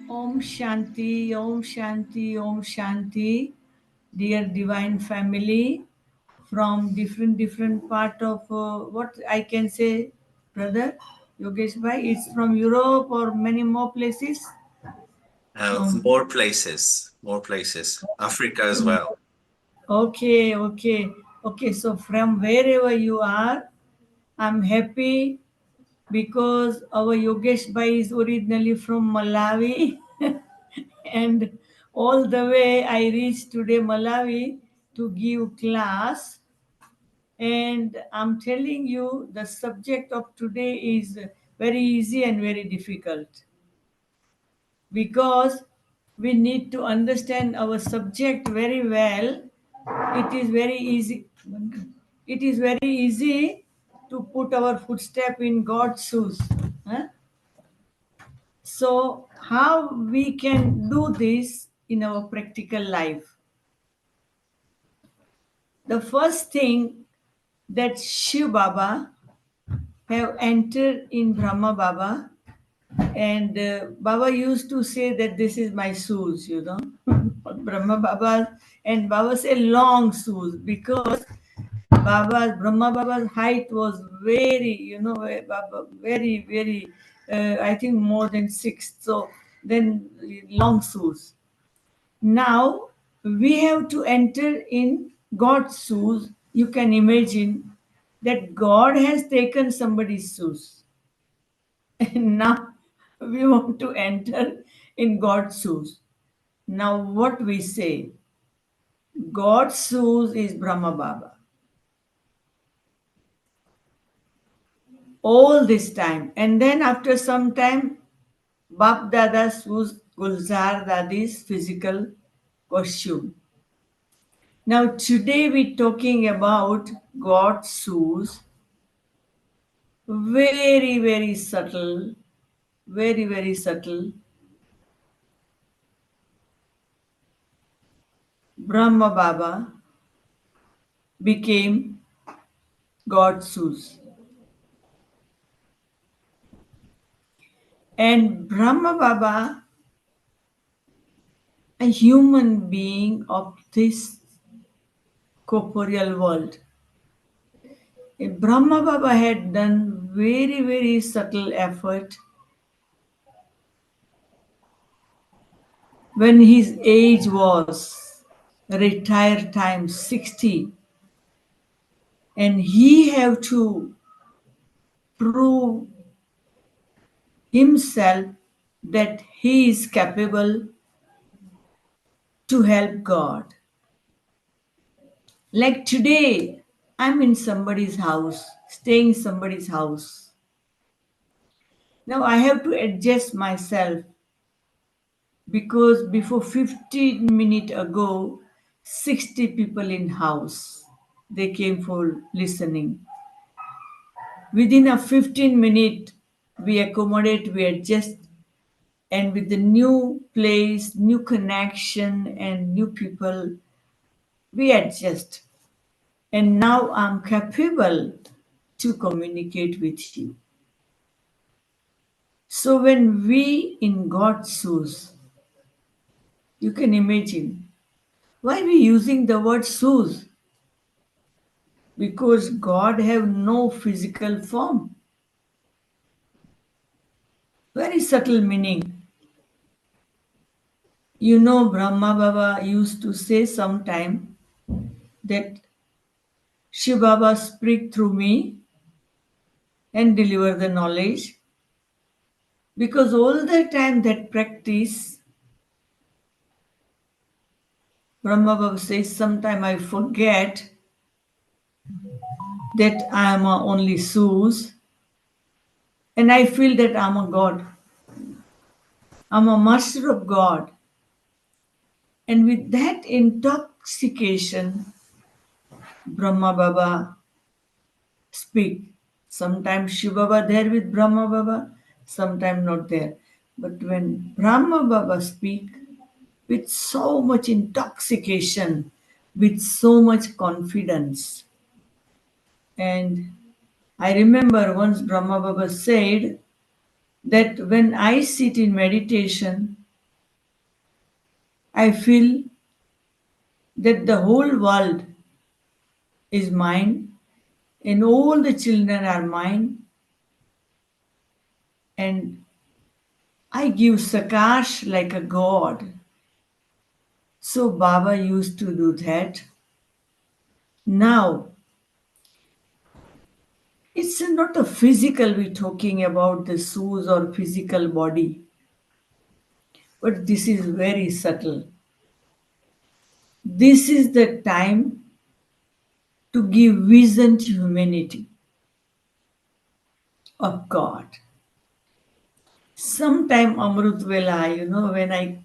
Om Shanti, Om Shanti, Om Shanti, dear divine family from different part of what I can say, brother Yogesh Bhai. It's from Europe or many more places. From More places. Africa as well. okay. So from wherever you are, I'm happy because our Yogesh Bhai is originally from Malawi. And all the way I reached today Malawi to give class. And I'm telling you, the subject of today is very easy and very difficult because we need to understand our subject very well. It is very easy. It is very easy to put our footstep in God's shoes. Huh? So, how we can do this in our practical life? The first thing that Shiv Baba have entered in Brahma Baba, and Baba used to say that this is my shoes, Brahma Baba, and Baba said long shoes because Brahma Baba's height was very, Baba, very, I think more than 6. So then long shoes. Now we have to enter in God's shoes. You can imagine that God has taken somebody's shoes. And now we want to enter in God's shoes. Now, what we say, God's shoes is Brahma Baba. All this time. And then after some time, Bap Dada's shoes, Gulzar Dadi's physical costume. Now, today we're talking about God's shoes. Very subtle, very subtle. Brahma Baba became God's shoes. And Brahma Baba, a human being of this corporeal world. Brahma Baba had done very subtle effort when his age was retire time 60, and he have to prove himself that he is capable to help God. Like today, I'm in somebody's house, staying in somebody's house. Now I have to adjust myself because before 15 minutes ago, 60 people in house. They came for listening. Within a 15 minute, we accommodate, we adjust, and with the new place, new connection, and new people, we adjust. And now I'm capable to communicate with you. So when we in God's shoes, you can imagine why we using the word shoes? Because God have no physical form. Very subtle meaning. Brahma Baba used to say sometime that Shiv Baba speak through me and deliver the knowledge. Because all the time that practice, Brahma Baba says, sometime I forget that I am only shoes and I feel that I'm a God. I'm a master of God. And with that intoxication, Brahma Baba speak. Sometimes Shiva Baba there with Brahma Baba, sometimes not there. But when Brahma Baba speak with so much intoxication, with so much confidence. And I remember once Brahma Baba said that when I sit in meditation, I feel that the whole world is mine and all the children are mine, and I give Sakash like a god. So Baba used to do that. Now, it's not a physical we're talking about the shoes or physical body, but this is very subtle. This is the time to give vision to humanity of God. Sometime Amrut Vela, when I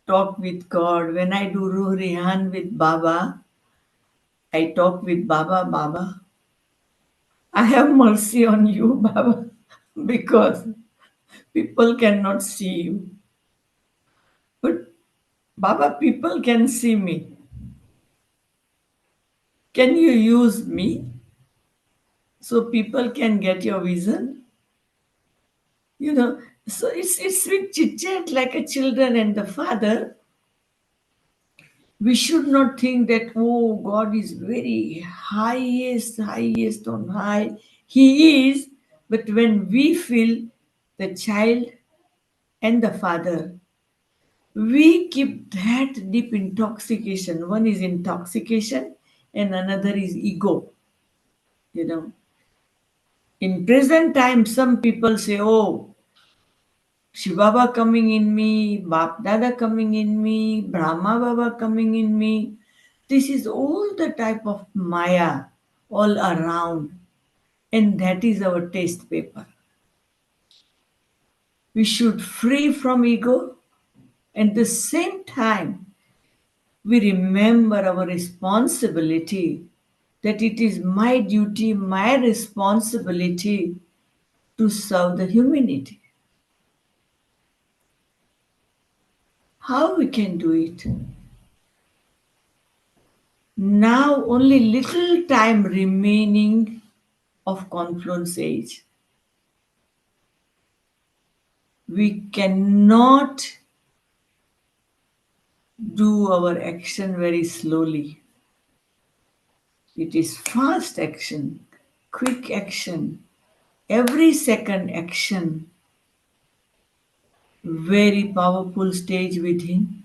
talk with God, when I do Ruh Rehan with Baba, I talk with Baba, Baba, I have mercy on you, Baba, because people cannot see you. But Baba, people can see me. Can you use me so people can get your vision? So it's with chit chat like a children and the father. We should not think that, oh, God is very highest on high. He is, but when we feel the child and the father, we keep that deep intoxication. One is intoxication and another is ego. You know, in present time, some people say, oh, Shivaba coming in me, Bap Dada coming in me, Brahma Baba coming in me. This is all the type of Maya all around, and that is our taste paper. We should free from ego, and at the same time, we remember our responsibility that it is my duty, my responsibility to serve the humanity. How we can do it? Now only little time remaining of confluence age. We cannot do our action very slowly. It is fast action, quick action, every second action, very powerful stage within,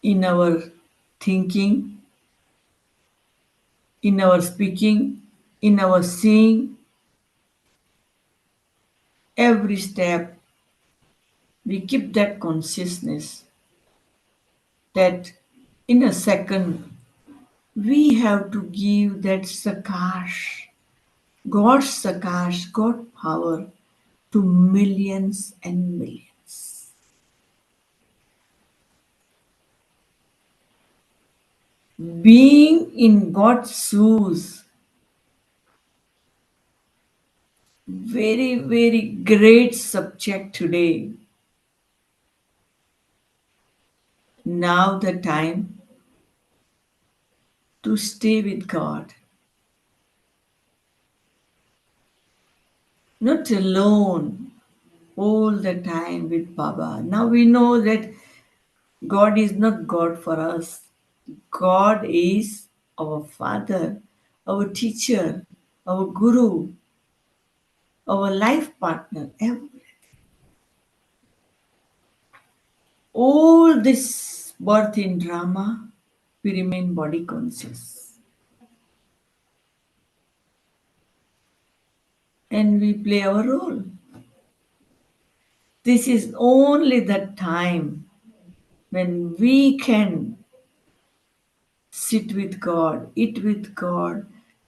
in our thinking, in our speaking, in our seeing, every step. We keep that consciousness that in a second we have to give that sakash, God's sakash, God power to millions and millions. Being in God's shoes, very, very great subject today. Now the time to stay with God, not alone all the time with Baba. Now we know that God is not God for us. God is our Father, our teacher, our Guru, our life partner. All this birth in drama, we remain body conscious and we play our role. This is only the time when we can sit with God, eat with God,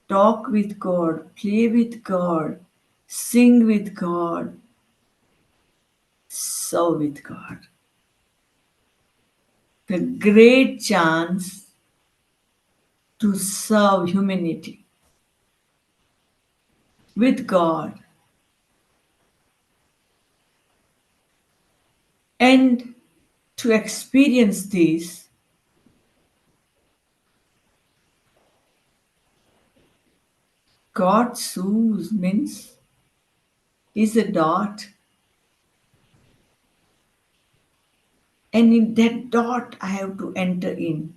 talk with God, play with God, sing with God, serve with God. The great chance to serve humanity with God and to experience this. God choose means is a dot. And in that dot, I have to enter in.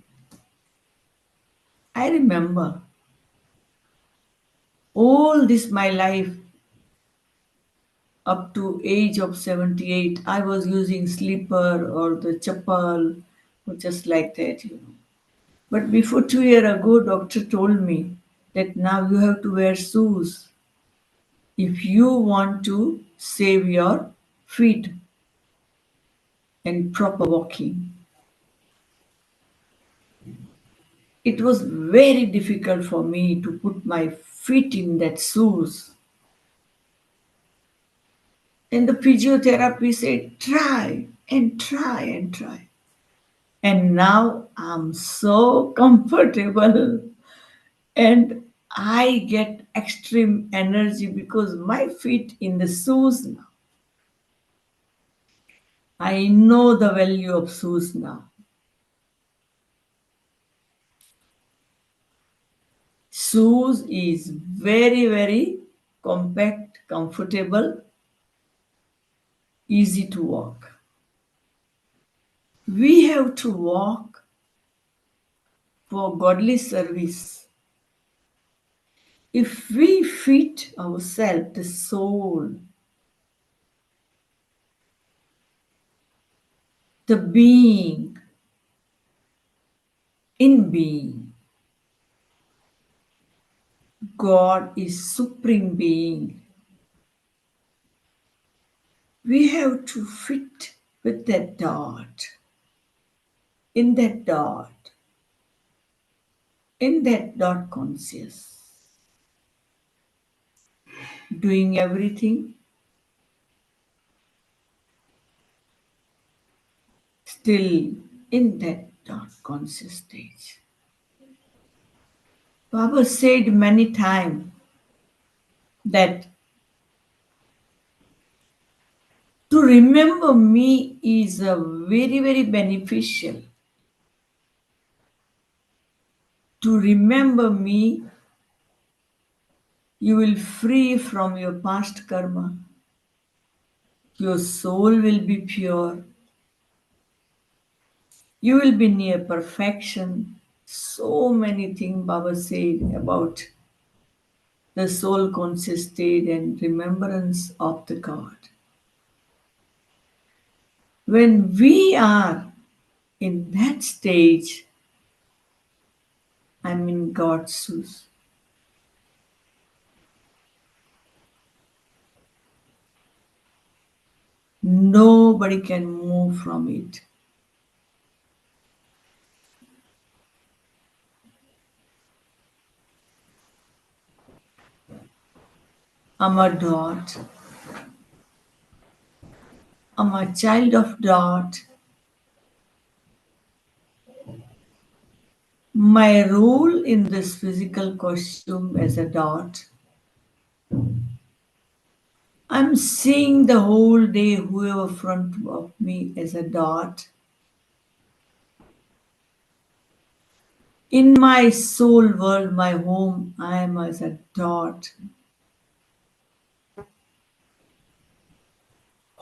I remember all this my life up to age of 78, I was using slipper or the chappal or just like that. But before 2 years ago, doctor told me that now you have to wear shoes if you want to save your feet and proper walking. It was very difficult for me to put my feet in that shoes. And the physiotherapy said, try and try and try. And now I'm so comfortable and I get extreme energy because my feet in the shoes now. I know the value of shoes now. Shoes is very, very compact, comfortable, easy to walk. We have to walk for godly service. If we fit ourselves, the soul, the being, in being, God is supreme being. We have to fit with that dot, in that dot, in that dot conscious, doing everything still in that dot conscious stage. Baba said many times that to remember me is a very, very beneficial. To remember me, you will free from your past karma. Your soul will be pure. You will be near perfection. So many things Baba said about the soul conscious state and remembrance of the God. When we are in that stage, I'm in God's shoes. Nobody can move from it. I'm a dot. I'm a child of dot. My role in this physical costume as a dot. I'm seeing the whole day whoever front of me as a dot. In my soul world, my home, I am as a dot.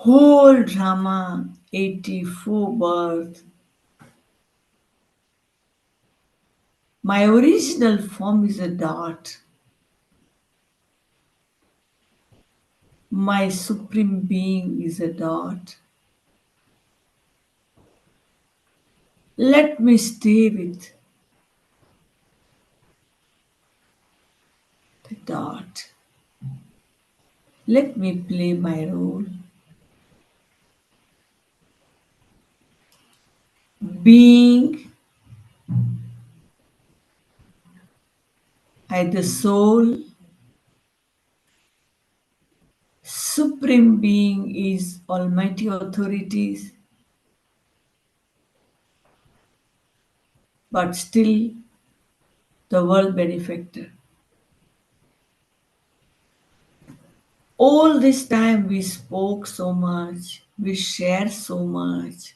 Whole drama, 84 birth. My original form is a dot. My supreme being is a dot. Let me stay with the dot. Let me play my role. Being I the soul, supreme being is almighty authorities, but still the world benefactor. All this time we spoke so much, we shared so much.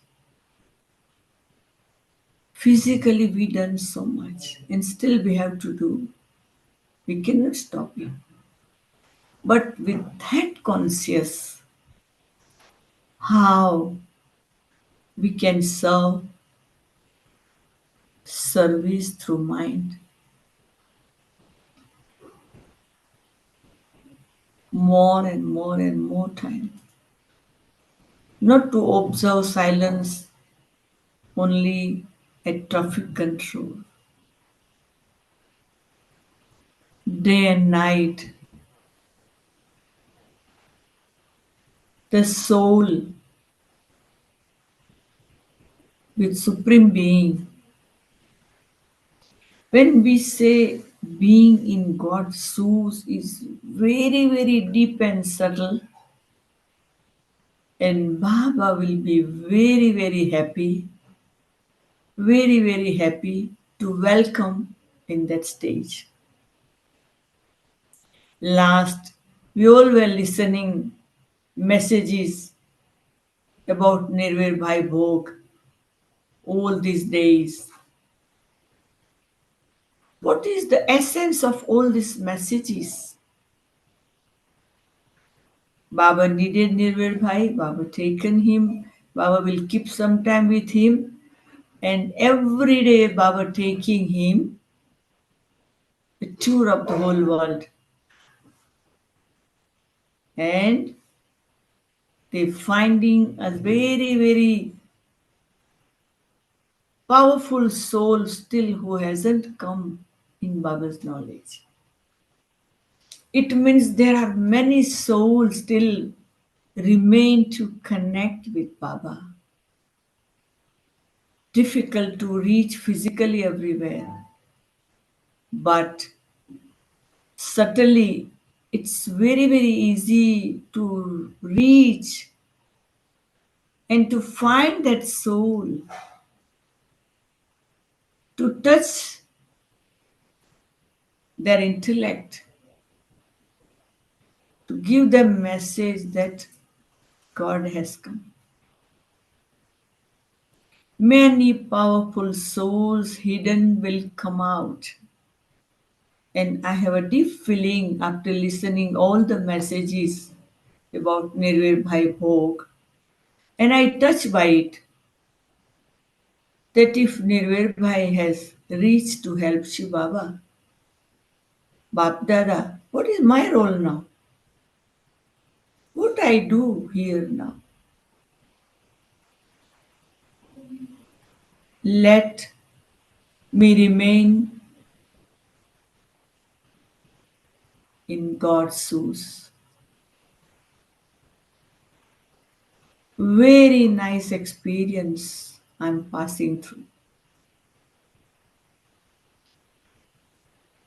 Physically we done so much and still we have to do. We cannot stop it. But with that conscious, how we can serve service through mind more and more and more time. Not to observe silence only at traffic control. Day and night, the soul with Supreme Being. When we say being in God's shoes is very, very deep and subtle, and Baba will be very, very happy to welcome in that stage. Last, we all were listening messages about Nirvir Bhai Bhog all these days. What is the essence of all these messages? Baba needed Nirvir Bhai, Baba taken him, Baba will keep some time with him, and every day Baba taking him a tour of the whole world. And they finding a very, very powerful soul still who hasn't come in Baba's knowledge. It means there are many souls still remain to connect with Baba. Difficult to reach physically everywhere, but subtly it's very, very easy to reach and to find that soul, to touch their intellect, to give them message that God has come. Many powerful souls hidden will come out. And I have a deep feeling after listening all the messages about Nirvir Bhai Bhog, and I touched by it that if Nirvir Bhai has reached to help Shiv Baba, Bap Dada, what is my role now? What I do here now? Let me remain in God's shoes. Very nice experience I'm passing through.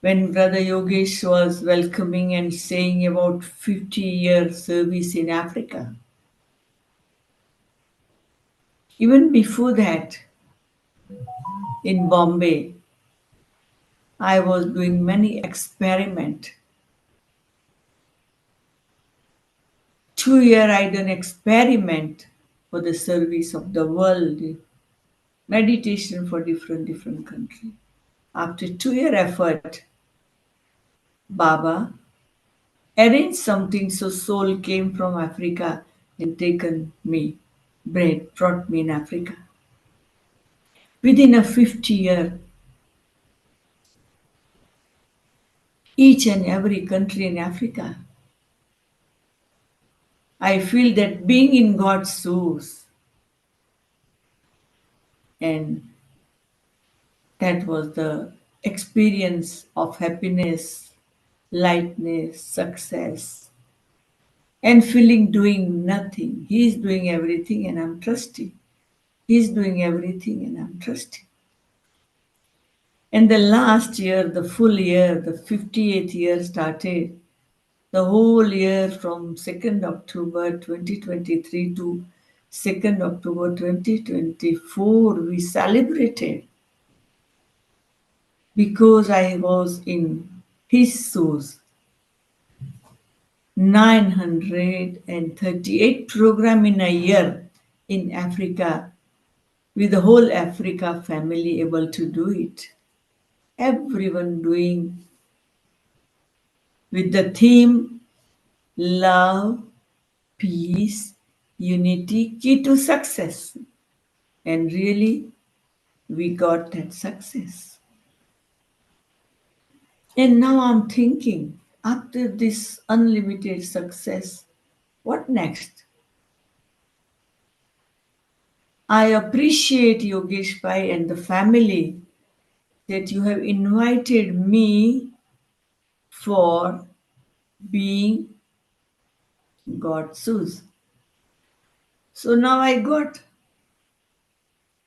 When Brother Yogesh was welcoming and saying about 50-year service in Africa, even before that, in Bombay, I was doing many experiment. 2 year I done experiment for the service of the world, meditation for different country. After 2 year effort, Baba arranged something so soul came from Africa and taken me, brought me in Africa. Within a 50-year, each and every country in Africa, I feel that being in God's shoes, and that was the experience of happiness, lightness, success, and feeling doing nothing. He's doing everything and I'm trusting. He's doing everything and I'm trusting. And the last year, the full year, the 58th year started. The whole year from 2nd October 2023 to 2nd October 2024, we celebrated because I was in his shoes. 938 program in a year in Africa, with the whole Africa family able to do it. Everyone doing with the theme love, peace, unity, key to success. And really, we got that success. And now I'm thinking, after this unlimited success, what next? I appreciate Yogesh Pai and the family that you have invited me for being God's Seuss. So now I got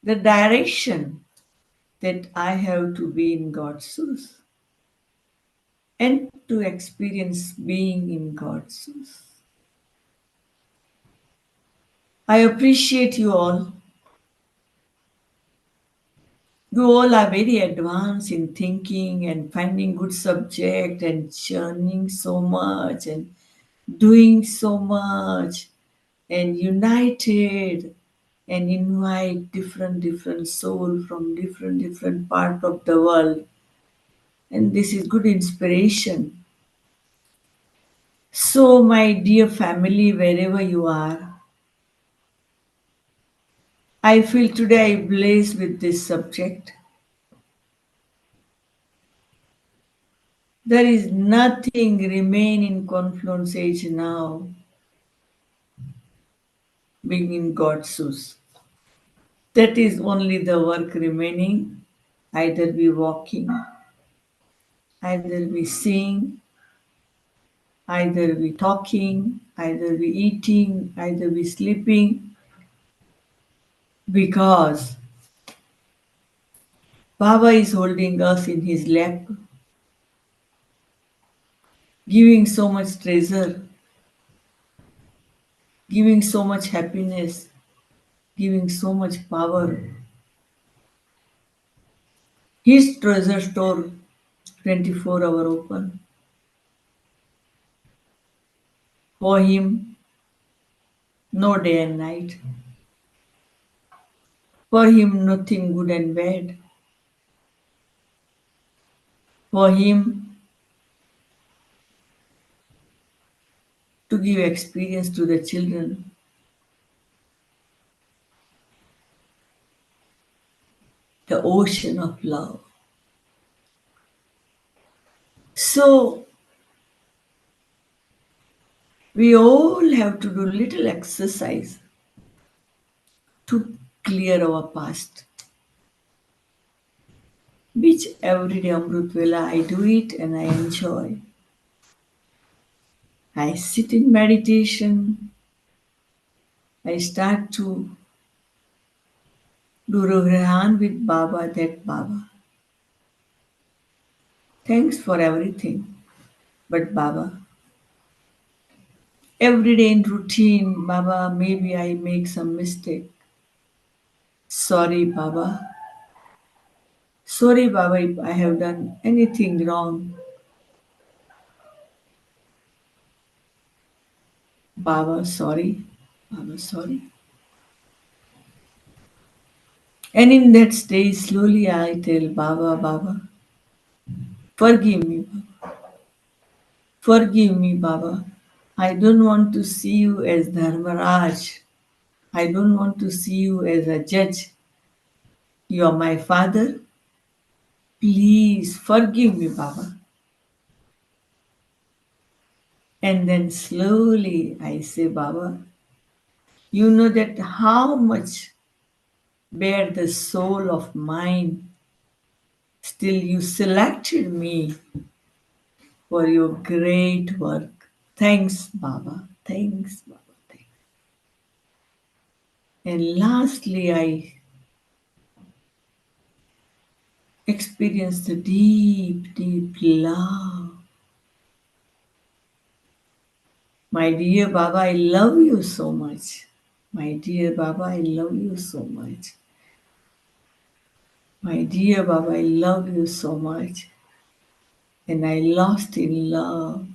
the direction that I have to be in God's Seuss and to experience being in God's Seuss. I appreciate you all. You all are very advanced in thinking and finding good subject and churning so much and doing so much and united and invite different soul from different part of the world, and this is good inspiration. So my dear family, wherever you are, I feel today I blessed with this subject. There is nothing remain in confluence age now being in God's shoes. That is only the work remaining. Either we walking, either we sing, either we talking, either we eating, either we sleeping, because Baba is holding us in his lap, giving so much treasure, giving so much happiness, giving so much power. His treasure store 24-hour open. For him, no day and night. For him, nothing good and bad. For him, to give experience to the children, the ocean of love. So we all have to do little exercise to clear our past. Which every day Amrut Vela I do it and I enjoy. I sit in meditation. I start to do Rograhan with Baba, that Baba. Thanks for everything. But Baba, every day in routine, Baba, maybe I make some mistake. Sorry, Baba. Sorry, Baba, if I have done anything wrong. Baba, sorry. Baba, sorry. And in that stage, slowly I tell Baba, Baba, forgive me, Baba. Forgive me, Baba. I don't want to see you as Dharmaraj. I don't want to see you as a judge. You are my father. Please forgive me, Baba. And then slowly I say, Baba, you know that how much bear the soul of mine. Still, you selected me for your great work. Thanks, Baba. Thanks, Baba. Thanks. And lastly, I experienced the deep love. My dear Baba, I love you so much. My dear Baba, I love you so much. My dear Baba, I love you so much. And I lost in love.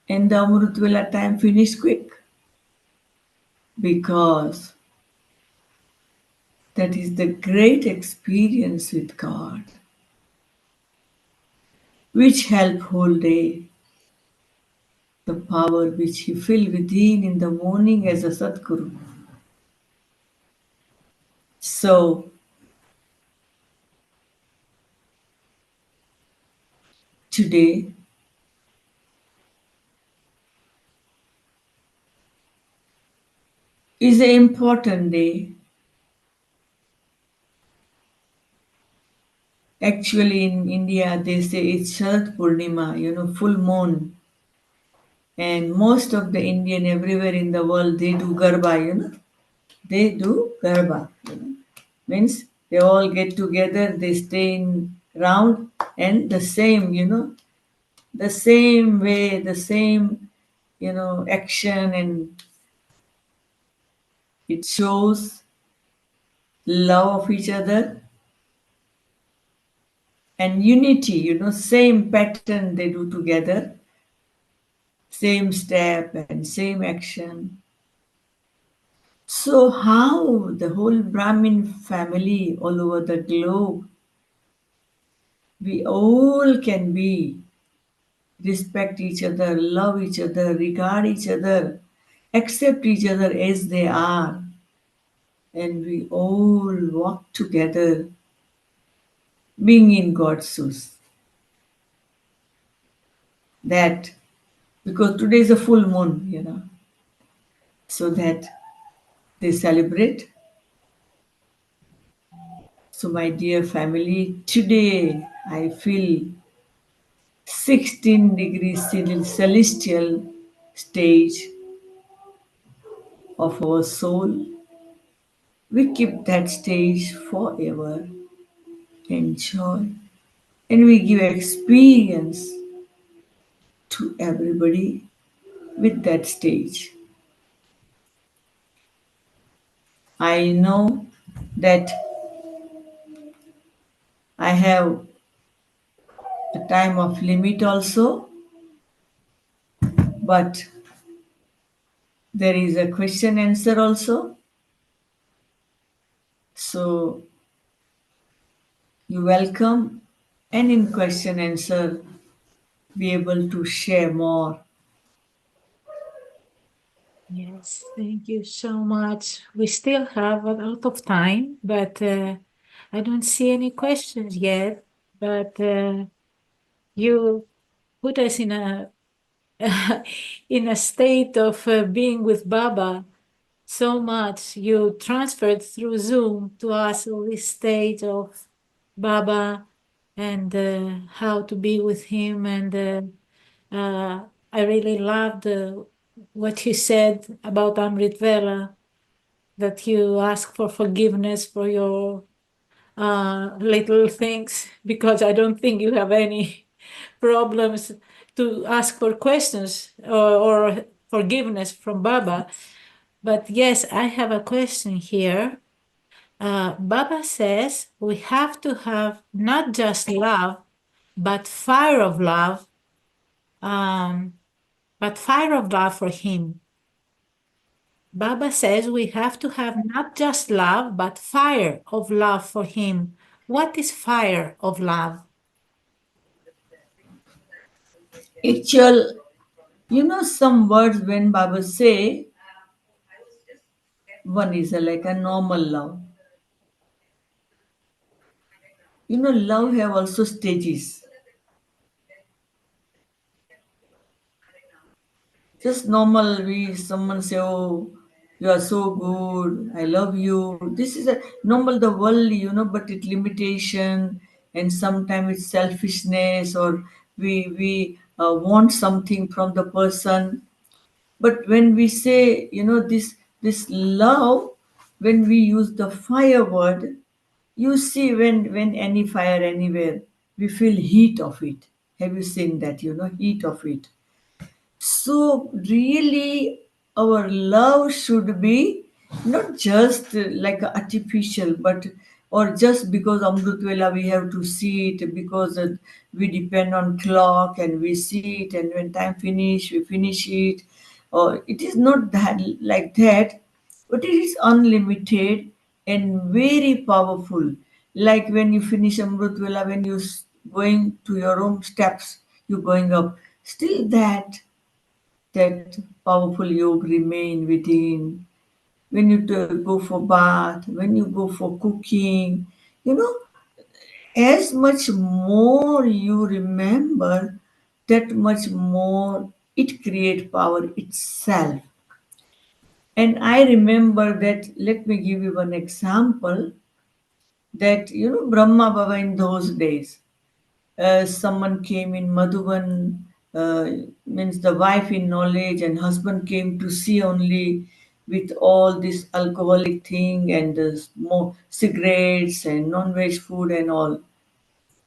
And the Amrutwala time finished quick because that is the great experience with God, which help whole day. The power which he filled within in the morning as a Sadguru. So today is an important day. Actually, in India, they say it's Sharad Purnima, full moon. And most of the Indian everywhere in the world, they do Garba. They do Garba. Means they all get together, they stay in round and the same, the same way, the same, action, and it shows love of each other and unity, same pattern they do together, same step and same action. So, how the whole Brahmin family all over the globe, we all can be respect each other, love each other, regard each other, accept each other as they are, and we all walk together being in God's shoes. That because today is a full moon, so that they celebrate. So, my dear family, today I feel 16 degrees celestial stage of our soul. We keep that stage forever. Enjoy. And we give experience to everybody with that stage. I know that I have a time of limit also, but there is a question answer also. So you welcome and in question answer be able to share more. Yes, thank you so much. We still have a lot of time, but I don't see any questions yet. But you put us in a in a state of being with Baba so much. You transferred through Zoom to us all this state of Baba and how to be with him. And I really loved what you said about Amrit Vela, that you ask for forgiveness for your little things, because I don't think you have any problems to ask for questions or forgiveness from Baba. But yes, I have a question here. Baba says we have to have not just love, but fire of love, um, but fire of love for him. Baba says we have to have not just love, but fire of love for him. What is fire of love? Actual, some words when Baba say, one is like a normal love. Love have also stages. Just normal, we someone say, "Oh, you are so good. I love you." This is a normal the world, but it limitation and sometimes it's selfishness or we want something from the person. But when we say, this love, when we use the fire word, you see when any fire anywhere, we feel heat of it. Have you seen that? Heat of it. So, really, our love should be not just like a artificial, but or just because Amrut Vela we have to see it because we depend on clock and we see it, and when time finish, we finish it. Or it is not that like that, but it is unlimited and very powerful. Like when you finish Amrut Vela, when you going to your room steps, you going up. Still that powerful yoga remain within. when you go for bath, when you go for cooking, you know, as much more you remember, that much more it create power itself. And I remember that, let me give you one example, that, Brahma Baba in those days, someone came in Madhuban, means the wife in knowledge and husband came to see only with all this alcoholic thing and more cigarettes and non-veg food and all.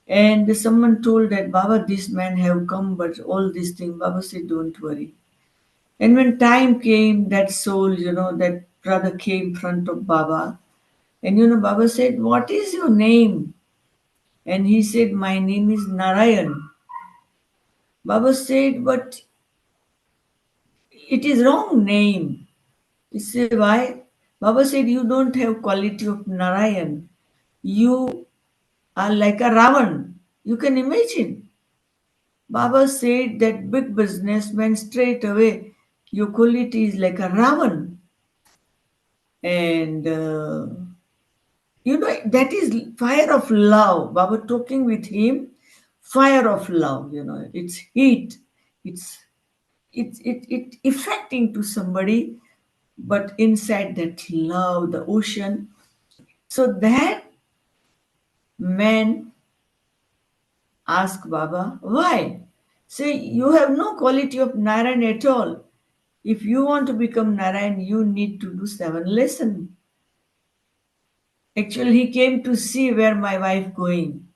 And someone told that, Baba, this man have come, but all this thing, Baba said, don't worry. And when time came, that soul, that brother came in front of Baba. And Baba said, what is your name? And he said, my name is Narayan. Baba said, but it is wrong name. He said, why? Baba said, you don't have quality of Narayan. You are like a Ravan. You can imagine. Baba said that big businessman straight away, your quality is like a Ravan. And that is fire of love. Baba talking with him, fire of love, it's heat, it's it affecting to somebody, but inside that love, the ocean. So that man asked Baba, why? Say, you have no quality of Narayan at all. If you want to become Narayan, you need to do 7 lessons. Actually, he came to see where my wife going.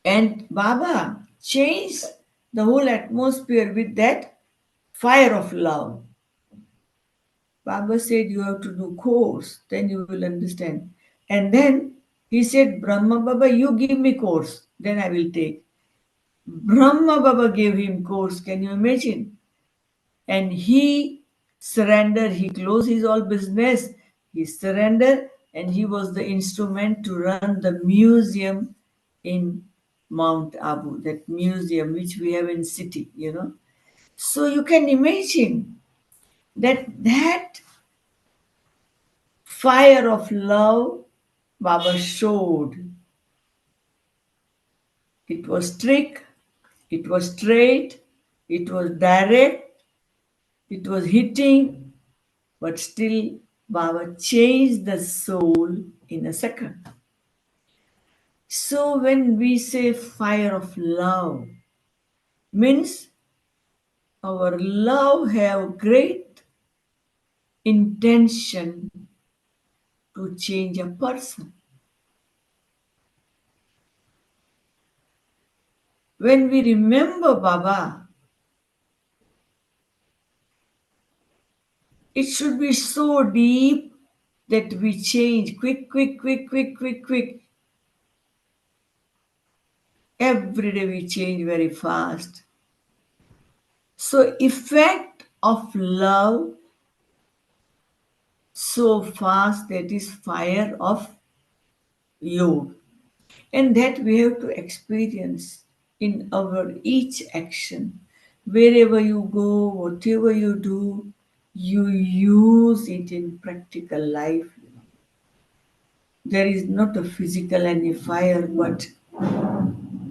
And Baba changed the whole atmosphere with that fire of love. Baba said, you have to do course, then you will understand. And then he said, Brahma Baba, you give me course, then I will take. Brahma Baba gave him course, can you imagine? And he surrendered, he closed his all business, he surrendered, and he was the instrument to run the museum in Mount Abu, that museum which we have in city. So you can imagine that fire of love Baba showed. It was strict, it was straight, it was direct, it was hitting, but still Baba changed the soul in a second. So when we say fire of love, means our love have great intention to change a person. When we remember Baba, it should be so deep that we change quick, quick, quick, quick, quick, quick. Every day we change very fast. So effect of love so fast, that is fire of yoga. And that we have to experience in our each action. Wherever you go, whatever you do, you use it in practical life. There is not a physical any fire, but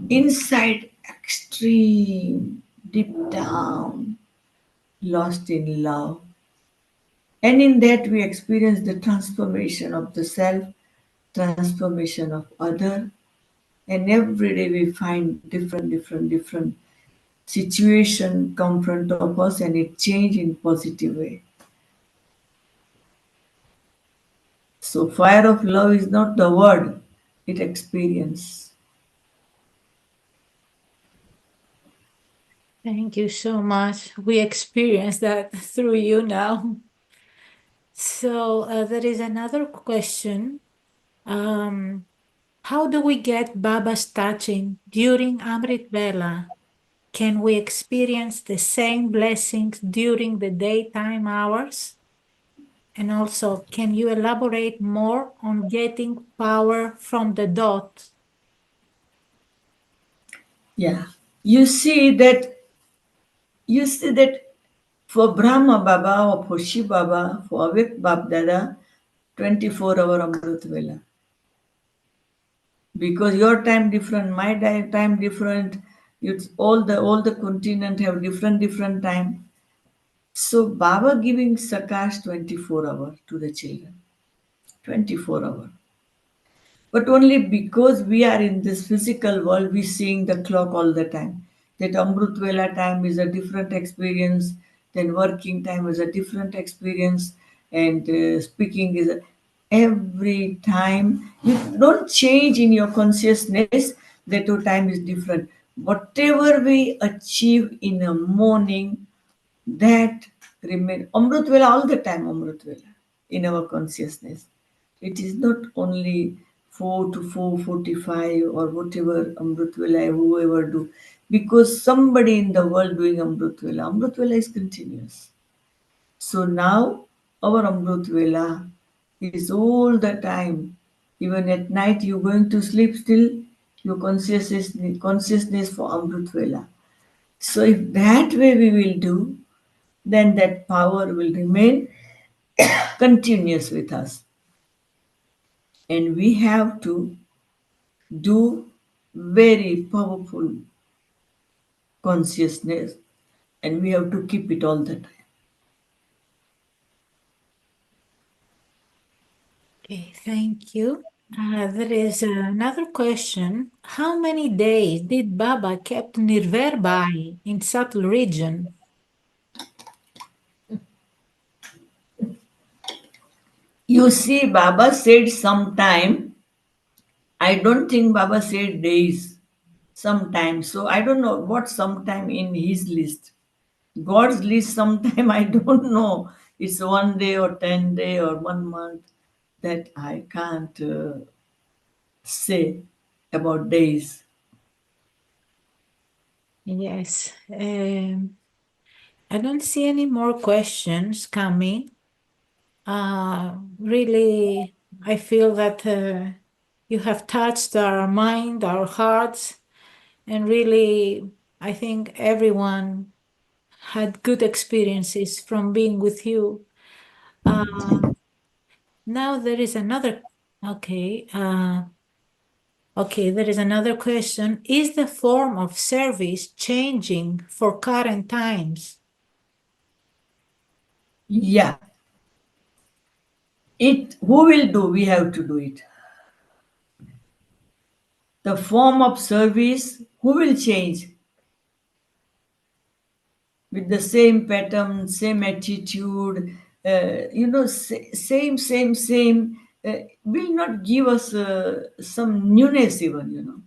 inside, extreme, deep down, lost in love. And in that we experience the transformation of the self, transformation of other, and every day we find different situation come front of us, and it change in positive way. So fire of love is not the word, it experience. Thank you so much. We experienced that through you now. So there is another question. Um, how do we get Baba's touching during Amrit Vela? Can we experience the same blessings during the daytime hours? And also, can you elaborate more on getting power from the dot? Yeah. You see that For Brahma Baba or for Shiv Baba, for Avik Bab Dada, 24-hour Amrit Vela. Because your time different, my time different. It's all the continent have different time. So Baba giving Sakash 24-hour to the children. 24-hour. But only because we are in this physical world, we seeing the clock all the time. That Amrut Vela time is a different experience, then working time is a different experience, and speaking is every time. You don't change in your consciousness that your time is different. Whatever we achieve in a morning, that remain Amrut Vela all the time, Amrut Vela in our consciousness. It is not only 4 to 4:45 or whatever Amrut Vela whoever do, because somebody in the world doing Amrut Vela. Amrut Vela is continuous. So now our Amrut Vela is all the time. Even at night you're going to sleep still, your consciousness for Amrut Vela. So if that way we will do, then that power will remain continuous with us. And we have to do very powerful consciousness, and we have to keep it all the time. Okay, thank you. There is another question. How many days did Baba kept Nirverbai in subtle region? You see, Baba said sometime. I don't think Baba said days. Sometime. So I don't know what sometime in his list. God's list sometime I don't know. It's 1 day or 10 day or 1 month that I can't say about days. Yes. I don't see any more questions coming. Really, I feel that you have touched our mind, our hearts, and really, I think everyone had good experiences from being with you. Uh, Now there is another. Okay. Okay, there is another question. Is the form of service changing for current times? Yeah. It who will do? We have to do it. The form of service, who will change with the same pattern, same attitude, same, will not give us some newness even,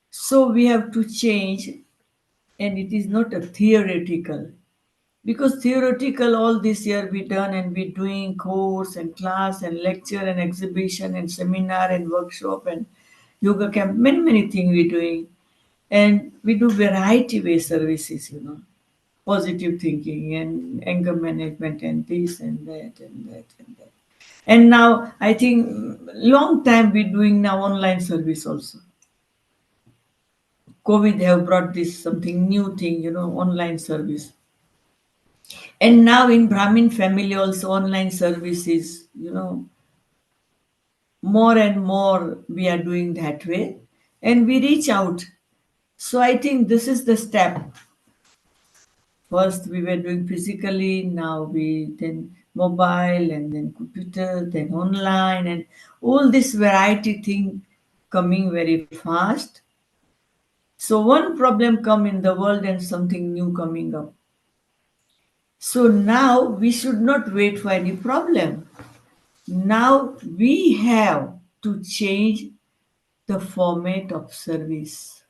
So we have to change, and it is not a theoretical. Because theoretical all this year we done and we doing course and class and lecture and exhibition and seminar and workshop and yoga camp, many things we doing. And we do variety way services, positive thinking and anger management and this and that and that and that. And now I think long time we doing now online service also. COVID have brought this something new thing, online service. And now in Brahmin family also online services, more and more we are doing that way, and we reach out. So I think this is the step. First we were doing physically, now we then mobile and then computer, then online, and all this variety thing coming very fast. So one problem come in the world and something new coming up. So now we should not wait for any problem. Now we have to change the format of service.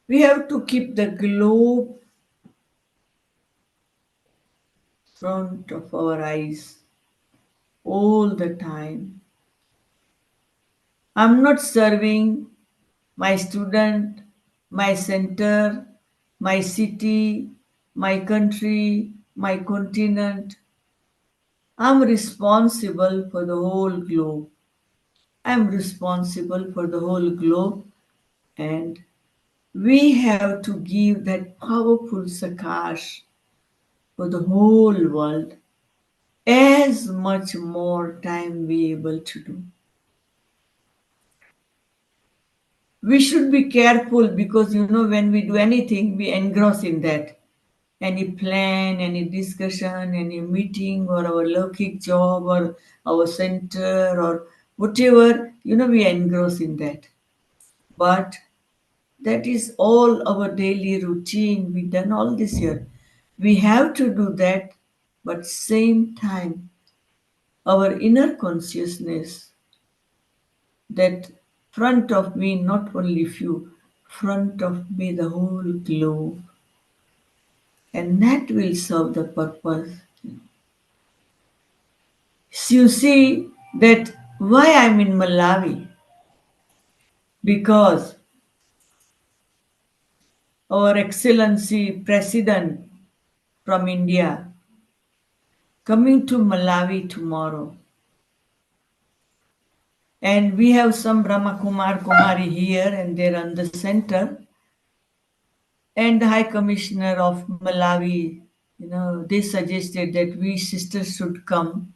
We have to keep the globe front of our eyes all the time. I'm not serving my student, my center, my city, my country, my continent. I'm responsible for the whole globe. I'm responsible for the whole globe, and we have to give that powerful sakash for the whole world, as much more time we able to do. We should be careful because when we do anything, we engross in that. Any plan, any discussion, any meeting, or our locking job, or our center, or whatever, we engross in that. But that is all our daily routine. We done all this year. We have to do that, but same time, our inner consciousness that front of me, not only few, front of me the whole globe, and that will serve the purpose. So you see that why I'm in Malawi, because our Excellency President from India coming to Malawi tomorrow, and we have some Brahma Kumar Kumari here, and they're on the center, and the High Commissioner of Malawi, they suggested that we sisters should come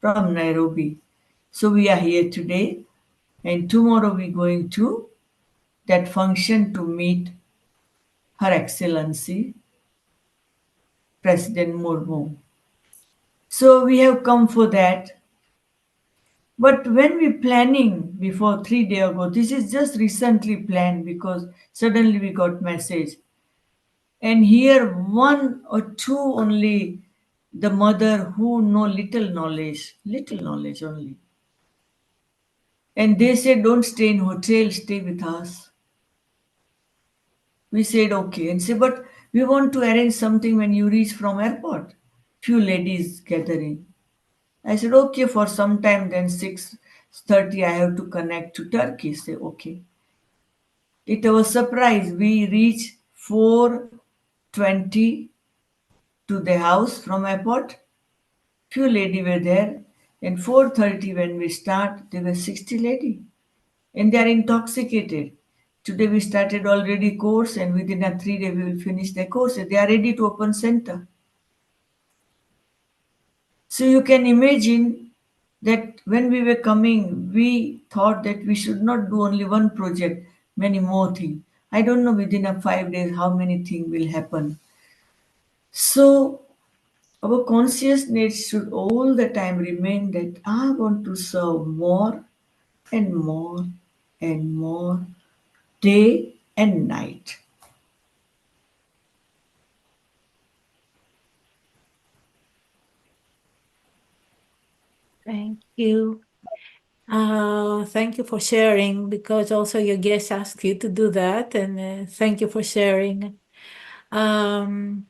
from Nairobi. So we are here today, and tomorrow we're going to that function to meet Her Excellency President Murmu. So we have come for that. But when we planning before 3 days ago, this is just recently planned because suddenly we got message. And here one or two only the mother who know little knowledge only. And they said, don't stay in hotel, stay with us. We said, okay. And say, but we want to arrange something when you reach from airport. Few ladies gathering. I said, okay, for some time, then 6:30 I have to connect to Turkey. Say, okay. It was a surprise. We reached 4:20 to the house from airport. Few lady were there. And 4:30 when we start, there were 60 lady. And they are intoxicated. Today we started already course, and within a 3 day we will finish the course. They are ready to open center. So you can imagine that when we were coming, we thought that we should not do only one project, many more things. I don't know within a 5 days how many things will happen. So our consciousness should all the time remain that I want to serve more and more and more, day and night. Thank you. Thank you for sharing because also your guest asked you to do that, and thank you for sharing. Um,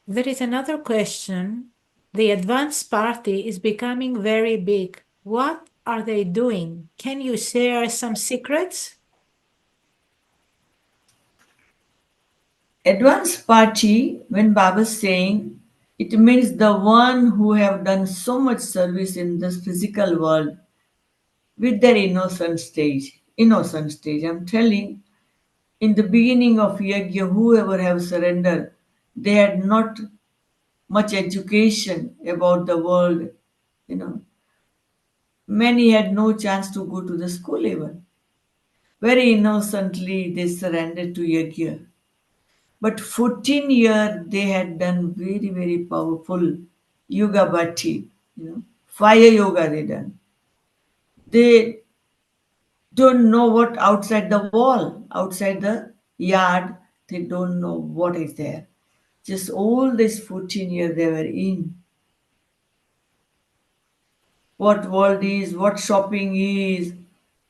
there is another question. The advanced party is becoming very big. What are they doing? Can you share some secrets? Advanced party, when Baba's saying, it means the one who have done so much service in this physical world with their innocent stage. Innocent stage. I'm telling, in the beginning of Yajna, whoever have surrendered, they had not much education about the world. You know, many had no chance to go to the school even. Very innocently, they surrendered to Yajna. But 14 years they had done very, very powerful yoga bhatti, fire yoga they done. They don't know what outside the wall, outside the yard, they don't know what is there. Just all this 14 years they were in. What world is, what shopping is,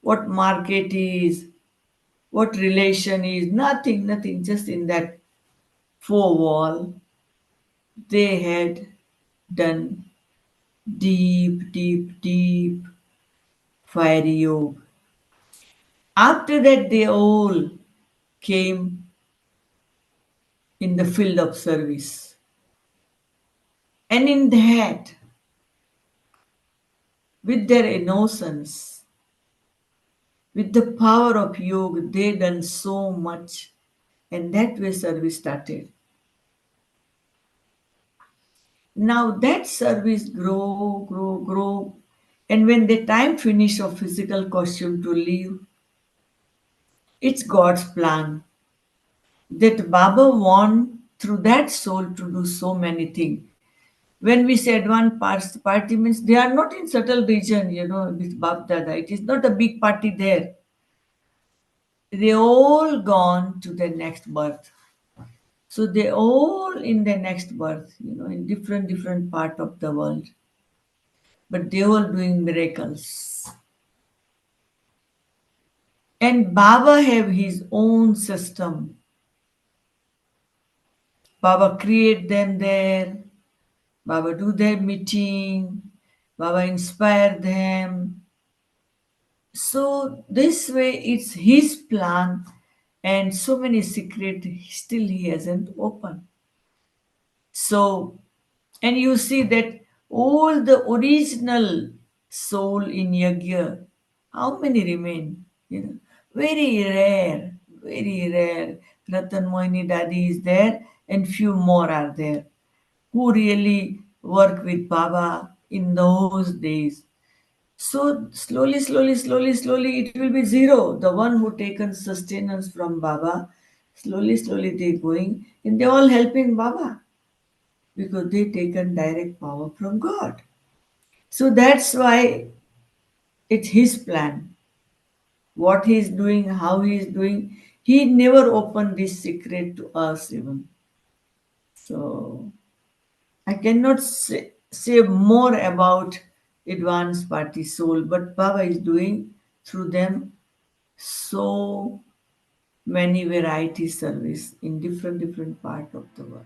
what market is, what relation is, nothing, nothing, just in that four wall. They had done deep, deep, deep fiery yoga. After that, they all came in the field of service. And in that, with their innocence, with the power of yoga, they done so much. And that way service started. Now that service grow, and when the time finish of physical costume to leave, it's God's plan that Baba want through that soul to do so many things. When we say advanced party means they are not in subtle region, with Bab Dada. It is not a big party there. They all gone to the next birth. So they all in the next birth, in different part of the world. But they all doing miracles. And Baba have his own system. Baba create them there. Baba do their meeting. Baba inspire them. So this way it's his plan, and so many secret still he hasn't opened. So, and you see that all the original soul in Yagya, how many remain? Very rare, very rare. Ratan Moini Dadi is there, and few more are there who really work with Baba in those days. So slowly, it will be zero. The one who taken sustenance from Baba, slowly they going, and they all helping Baba because they taken direct power from God. So that's why it's his plan. What he is doing, how he is doing, he never opened this secret to us even. So I cannot say more about advanced party soul, but Baba is doing through them so many variety service in different part of the world.